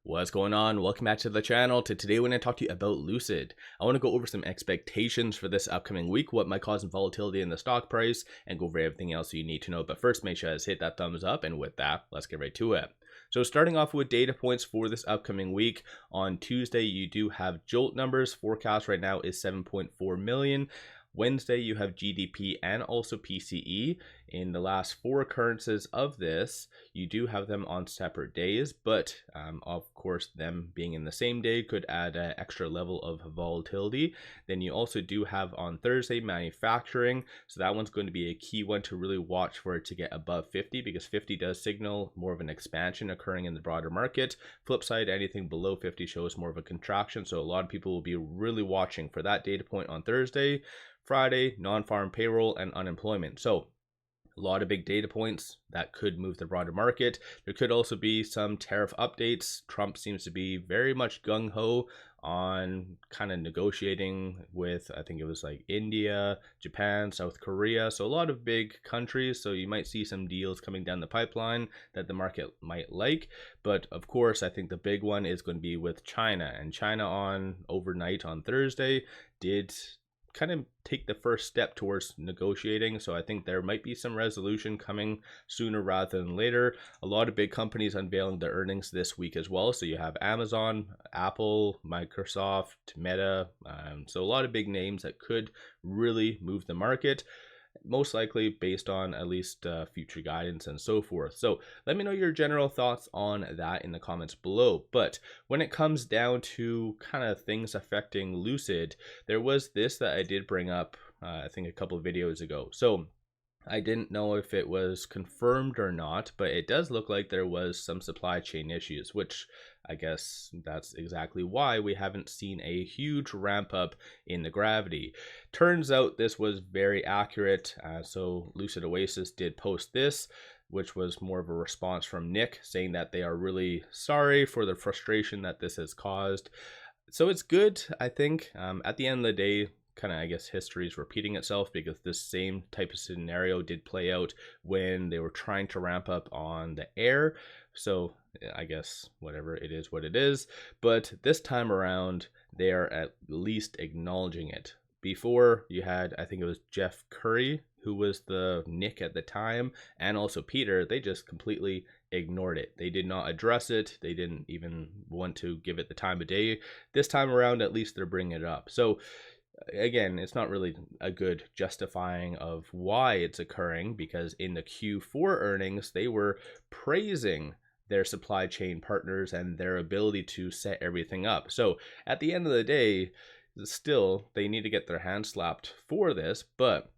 What's going on? Welcome back to the channel. Today we're going to talk to you about Lucid. I want to go over some expectations for this upcoming week, what might cause some volatility in the stock price, and go over everything else you need to know. But first, make sure to hit that thumbs up, and with that, let's get right to it. So starting off with data points for this upcoming week, on Tuesday you do have JOLT numbers. Forecast right now is 7.4 million. Wednesday you have GDP and also PCE. In the last four occurrences of this, you do have them on separate days, but of course them being in the same day could add an extra level of volatility. Then you also do have on Thursday manufacturing, so that one's going to be a key one to really watch for it to get above 50, because 50 does signal more of an expansion occurring in the broader market. Flip side, anything below 50 shows more of a contraction, so a lot of people will be really watching for that data point on Thursday. Friday, non-farm payroll and unemployment. So a lot of big data points that could move the broader market. There could also be some tariff updates. Trump seems to be very much gung-ho on kind of negotiating with, I think it was like India, Japan, South Korea. So a lot of big countries. So you might see some deals coming down the pipeline that the market might like. But of course, I think the big one is going to be with China. And China on overnight on Thursday did kind of take the first step towards negotiating, so I think there might be some resolution coming sooner rather than later. A lot of big companies unveiling their earnings this week as well, so you have Amazon, Apple, Microsoft, Meta, so a lot of big names that could really move the market, most likely based on at least future guidance and so forth. So let me know your general thoughts on that in the comments below. But when it comes down to kind of things affecting Lucid, there was this that I did bring up I think a couple of videos ago. So I didn't know if it was confirmed or not, but it does look like there was some supply chain issues, which I guess that's exactly why we haven't seen a huge ramp up in the Gravity. Turns out this was very accurate. So Lucid Oasis did post this, which was more of a response from Nick saying that they are really sorry for the frustration that this has caused. So it's good, I think. At the end of the day, kind of, I guess, history is repeating itself, because this same type of scenario did play out when they were trying to ramp up on the Air. So I guess whatever, it is what it is. But this time around, they are at least acknowledging it. Before, you had, I think it was Jeff Curry, who was the Nick at the time, and also Peter. They just completely ignored it. They did not address it. They didn't even want to give it the time of day. This time around, at least they're bringing it up. So again, it's not really a good justifying of why it's occurring, because in the Q4 earnings, they were praising their supply chain partners and their ability to set everything up. So at the end of the day, still, they need to get their hands slapped for this, but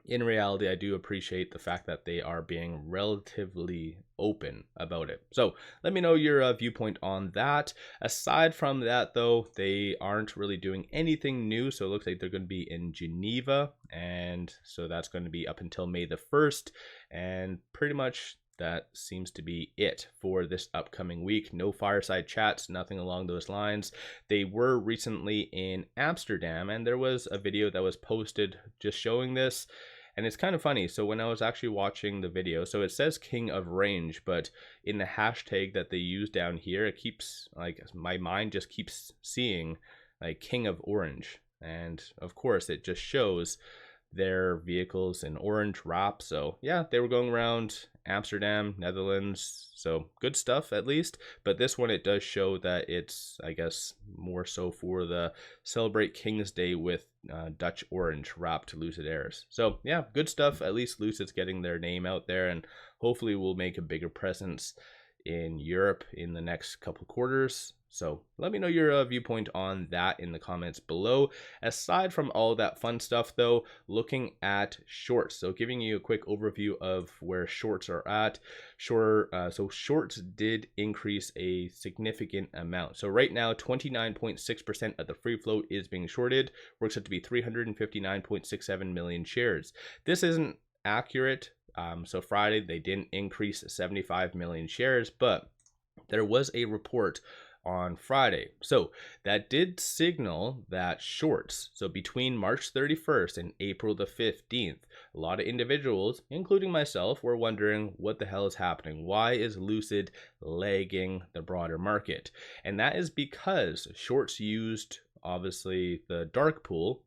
in reality, I do appreciate the fact that they are being relatively open about it. So let me know your viewpoint on that. Aside from that, though, they aren't really doing anything new. So it looks like they're going to be in Geneva. And so that's going to be up until May the 1st. And pretty much that seems to be it for this upcoming week. No fireside chats, nothing along those lines. They were recently in Amsterdam, and there was a video that was posted just showing this. And it's kind of funny. So when I was actually watching the video, so it says King of Range, but in the hashtag that they use down here, it keeps, like, my mind just keeps seeing like King of Orange. And of course, it just shows their vehicles in orange wrap. So yeah, they were going around Amsterdam, Netherlands, so good stuff at least. But this one, it does show that it's, I guess, more so for the Celebrate King's Day with Dutch orange wrapped Lucid Airs. So yeah, good stuff. At least Lucid's getting their name out there, and hopefully will make a bigger presence in Europe in the next couple quarters. So let me know your viewpoint on that in the comments below. Aside from all that fun stuff, though, looking at shorts. So giving you a quick overview of where shorts are at. So shorts did increase a significant amount. So right now, 29.6% of the free float is being shorted. Works out to be 359.67 million shares. This isn't accurate. So Friday, they didn't increase 75 million shares, but there was a report on Friday. So that did signal that shorts, so between March 31st and April the 15th, a lot of individuals, including myself, were wondering what the hell is happening. Why is Lucid lagging the broader market? And that is because shorts used obviously the dark pool,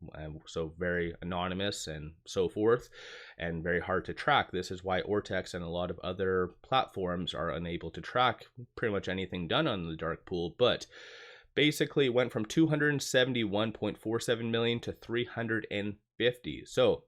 so very anonymous and so forth, and very hard to track. This is why Ortex and a lot of other platforms are unable to track pretty much anything done on the dark pool. But basically went from 271.47 million to 350. So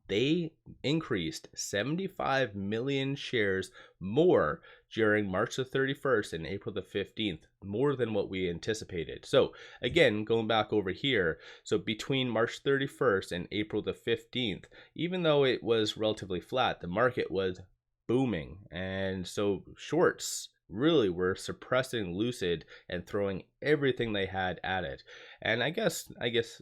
they increased 75 million shares more during March the 31st and April the 15th, more than what we anticipated. So again, going back over here, so between March 31st and April the 15th, even though it was relatively flat, the market was booming. And so shorts really were suppressing Lucid and throwing everything they had at it. And I guess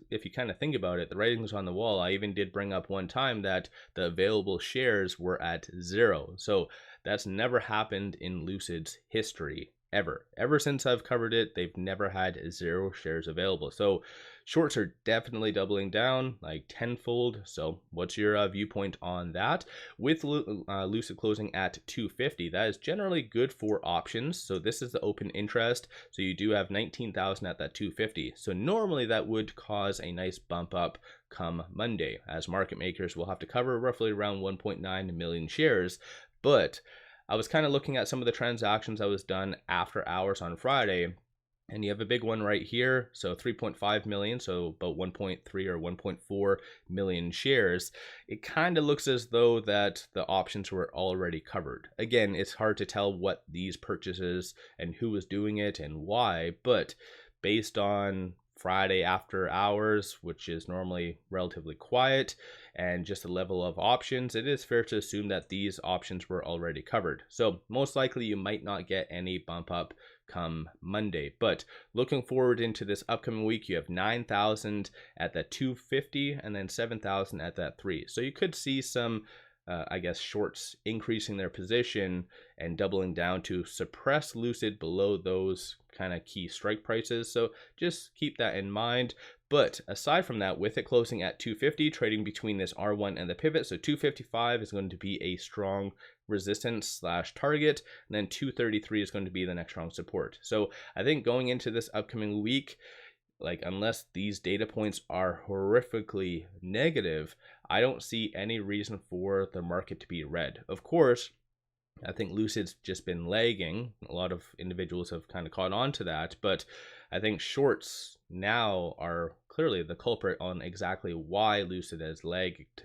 if you kind of think about it, the writing's on the wall. I even did bring up one time that the available shares were at 0. So that's never happened in Lucid's history ever since I've covered it. They've never had 0 shares available. So shorts are definitely doubling down, like tenfold. So what's your viewpoint on that? With Lucid closing at 250, that is generally good for options. So this is the open interest, so you do have 19,000 at that 250. So normally that would cause a nice bump up come Monday, as market makers will have to cover roughly around 1.9 million shares. But I was kind of looking at some of the transactions that was done after hours on Friday, and you have a big one right here. So 3.5 million, so about 1.3 or 1.4 million shares. It kind of looks as though that the options were already covered. Again, it's hard to tell what these purchases and who was doing it and why, but based on Friday after hours, which is normally relatively quiet, and just the level of options, it is fair to assume that these options were already covered. So most likely you might not get any bump up come Monday. But looking forward into this upcoming week, you have 9,000 at that 250 and then 7,000 at that 3. So you could see some I guess shorts increasing their position and doubling down to suppress Lucid below those kind of key strike prices. So just keep that in mind. But aside from that, with it closing at 250, trading between this R1 and the pivot, so 255 is going to be a strong resistance slash target, and then 233 is going to be the next strong support. So I think going into this upcoming week, like unless these data points are horrifically negative, I don't see any reason for the market to be red. Of course, I think Lucid's just been lagging. A lot of individuals have kind of caught on to that, but I think shorts now are clearly the culprit on exactly why Lucid has lagged.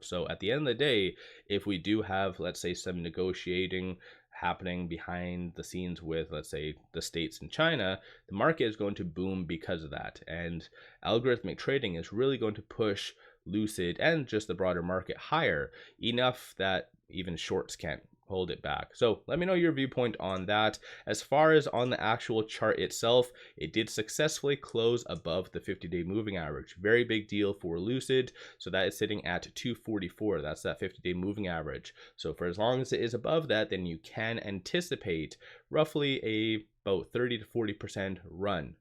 So at the end of the day, if we do have, let's say, some negotiating happening behind the scenes with, let's say, the States and China, the market is going to boom because of that. And algorithmic trading is really going to push Lucid and just the broader market higher enough that even shorts can't hold it back. So let me know your viewpoint on that. As far as on the actual chart itself, it did successfully close above the 50-day moving average. Very big deal for Lucid. So that is sitting at 244. That's that 50-day moving average. So for as long as it is above that, then you can anticipate roughly about 30 to 40% run.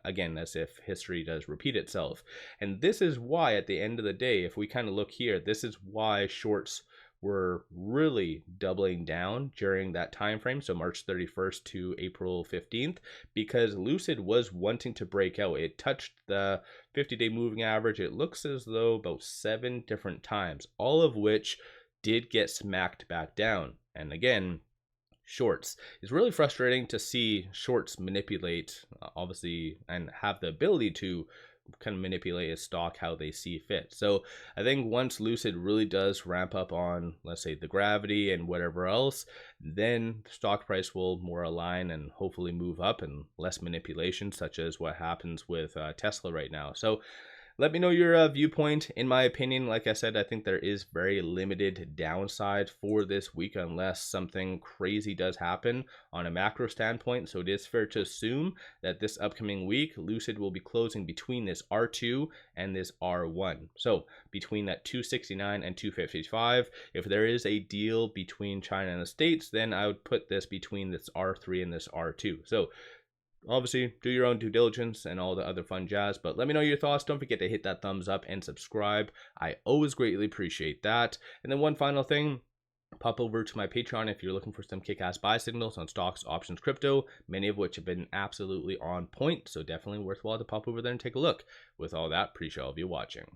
Again, as if history does repeat itself. And this is why at the end of the day, if we kind of look here, this is why shorts were really doubling down during that time frame, so March 31st to April 15th, because Lucid was wanting to break out. It touched the 50-day moving average, it looks as though about 7 different times, all of which did get smacked back down. And again, shorts, it's really frustrating to see shorts manipulate, obviously, and have the ability to kind of manipulate a stock how they see fit. So I think once Lucid really does ramp up on, let's say, the Gravity and whatever else, then the stock price will more align and hopefully move up, and less manipulation, such as what happens with Tesla right now. So let me know your viewpoint. In my opinion, like I said, I think there is very limited downside for this week unless something crazy does happen on a macro standpoint. So it is fair to assume that this upcoming week, Lucid will be closing between this R2 and this R1. So between that 269 and 255. If there is a deal between China and the States, then I would put this between this R3 and this R2. So Obviously, do your own due diligence and all the other fun jazz, but let me know your thoughts. Don't forget to hit that thumbs up and subscribe. I always greatly appreciate that. And then one final thing, pop over to my Patreon if you're looking for some kick-ass buy signals on stocks, options, crypto, many of which have been absolutely on point, so definitely worthwhile to pop over there and take a look. With all that, appreciate all of you watching.